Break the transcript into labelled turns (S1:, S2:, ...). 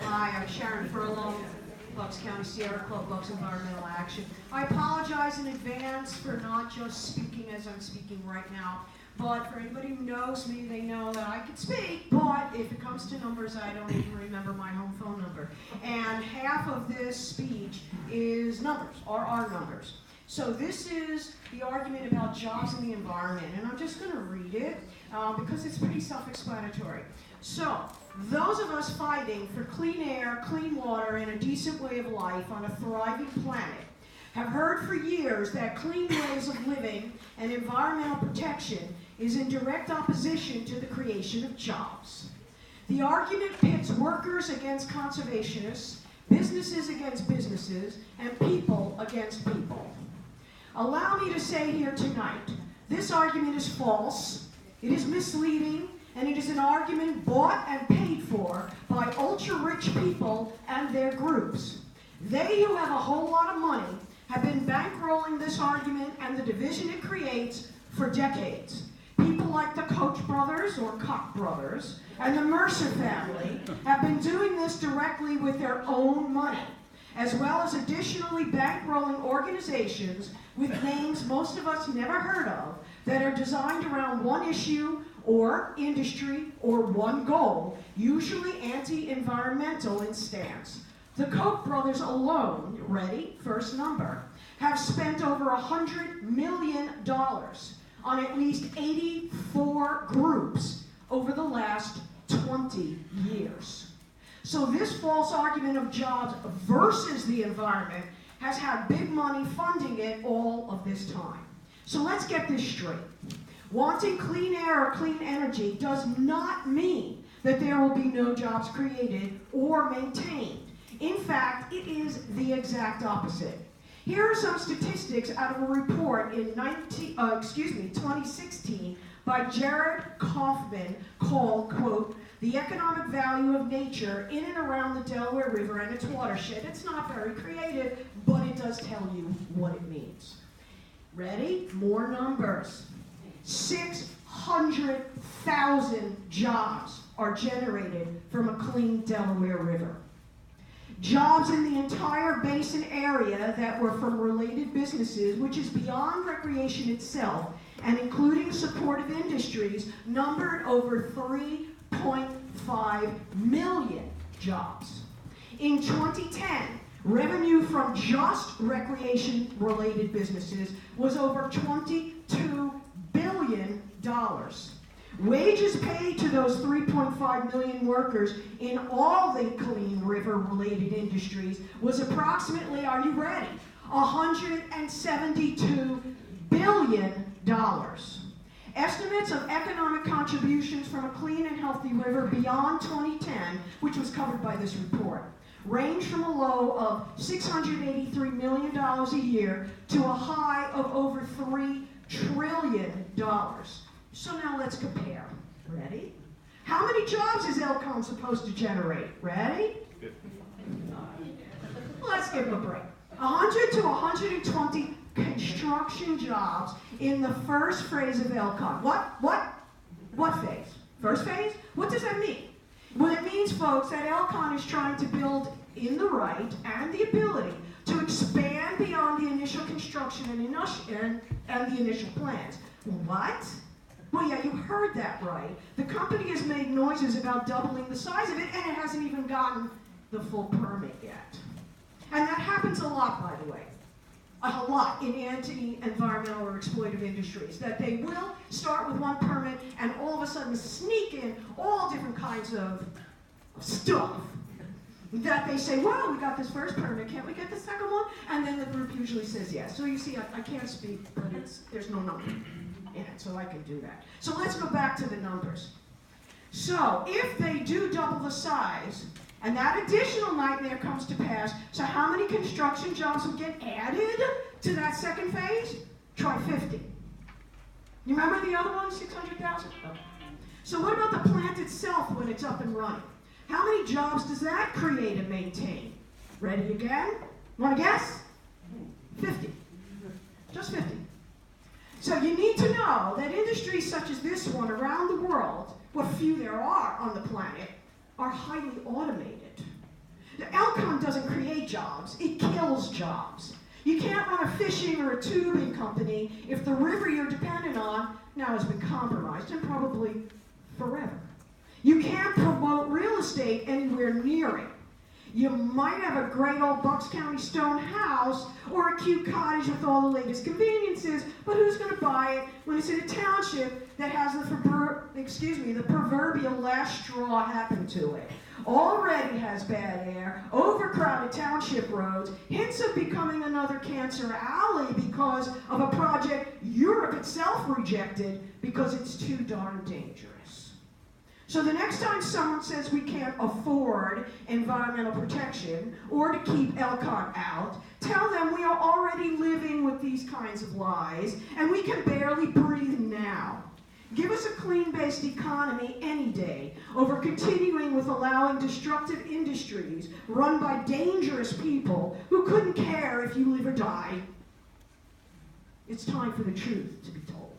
S1: Hi, I'm Sharon Furlong, Bucks County Sierra Club, Bucks Environmental Action. I apologize in advance for not just speaking as I'm speaking right now, but for anybody who knows me, they know that I can speak, but if it comes to numbers, I don't even remember my home phone number. And half of this speech is numbers, or our numbers. So this is the argument about jobs in the environment, and I'm just going to read it because it's pretty self-explanatory. So, those of us fighting for clean air, clean water, and a decent way of life on a thriving planet have heard for years that clean ways of living and environmental protection is in direct opposition to the creation of jobs. The argument pits workers against conservationists, businesses against businesses, and people against people. Allow me to say here tonight, this argument is false, it is misleading, and it is an argument bought and paid for by ultra-rich people and their groups. They who have a whole lot of money have been bankrolling this argument and the division it creates for decades. People like the Koch brothers, or Koch brothers, and the Mercer family have been doing this directly with their own money, as well as additionally bankrolling organizations with names most of us never heard of that are designed around one issue or industry or one goal, usually anti-environmental in stance. The Koch brothers alone, ready, first number, have spent over $100 million on at least 84 groups over the last 20 years. So this false argument of jobs versus the environment has had big money funding it all of this time. So let's get this straight. Wanting clean air or clean energy does not mean that there will be no jobs created or maintained. In fact, it is the exact opposite. Here are some statistics out of a report in 2016 by Jared Kaufman called, quote, "The Economic Value of Nature in and around the Delaware River and its watershed." It's not very creative, but it does tell you what it means. Ready? More numbers. 600,000 jobs are generated from a clean Delaware River. Jobs in the entire basin area that were from related businesses, which is beyond recreation itself, and including supportive industries, numbered over 3.5 million jobs. In 2010, revenue from just recreation-related businesses was over $22 billion. Wages paid to those 3.5 million workers in all the clean river-related industries was approximately, are you ready, $172 billion. Estimates of economic contributions from a clean and healthy river beyond 2010, which was covered by this report, range from a low of $683 million a year to a high of over $3 trillion. So now let's compare. Ready? How many jobs is ELCON supposed to generate? Ready? Let's give them a break. 100 to 120 construction jobs in the first phase of ELCON. What phase? First phase? What does that mean? Well, it means, folks, that ELCON is trying to build in the right and the ability to expand beyond the initial construction and the initial plans. What? Well, yeah, you heard that right. The company has made noises about doubling the size of it, and it hasn't even gotten the full permit yet. And that happens a lot, by the way. A lot in anti-environmental or exploitive industries, that they will start with one permit and all of a sudden sneak in all different kinds of stuff that they say, well, we got this first permit, can't we get the second one? And then the group usually says yes. So you see, I can't speak, but there's no number in it, so I can do that. So let's go back to the numbers. So if they do double the size, and that additional nightmare comes to pass, so how many construction jobs will get added to that second phase? Try 50. You remember the other one, 600,000? Okay. So what about the plant itself when it's up and running? How many jobs does that create and maintain? Ready again? Want to guess? 50. Just 50. So you need to know that industries such as this one around the world, what few there are on the planet, are highly automated. jobs, it kills jobs. You can't run a fishing or a tubing company if the river you're dependent on now has been compromised, and probably forever. You can't promote real estate anywhere near it. You might have a great old Bucks County stone house or a cute cottage with all the latest conveniences, but who's going to buy it when it's in a township that has the proverbial last straw happen to it? Already has bad air, overcrowded township roads, hints of becoming another cancer alley because of a project Europe itself rejected because it's too darn dangerous. So the next time someone says we can't afford environmental protection or to keep ELCON out, tell them we are already living with these kinds of lies and we can barely breathe now. Give us a clean-based economy any day over continuing with allowing destructive industries run by dangerous people who couldn't care if you live or die. It's time for the truth to be told.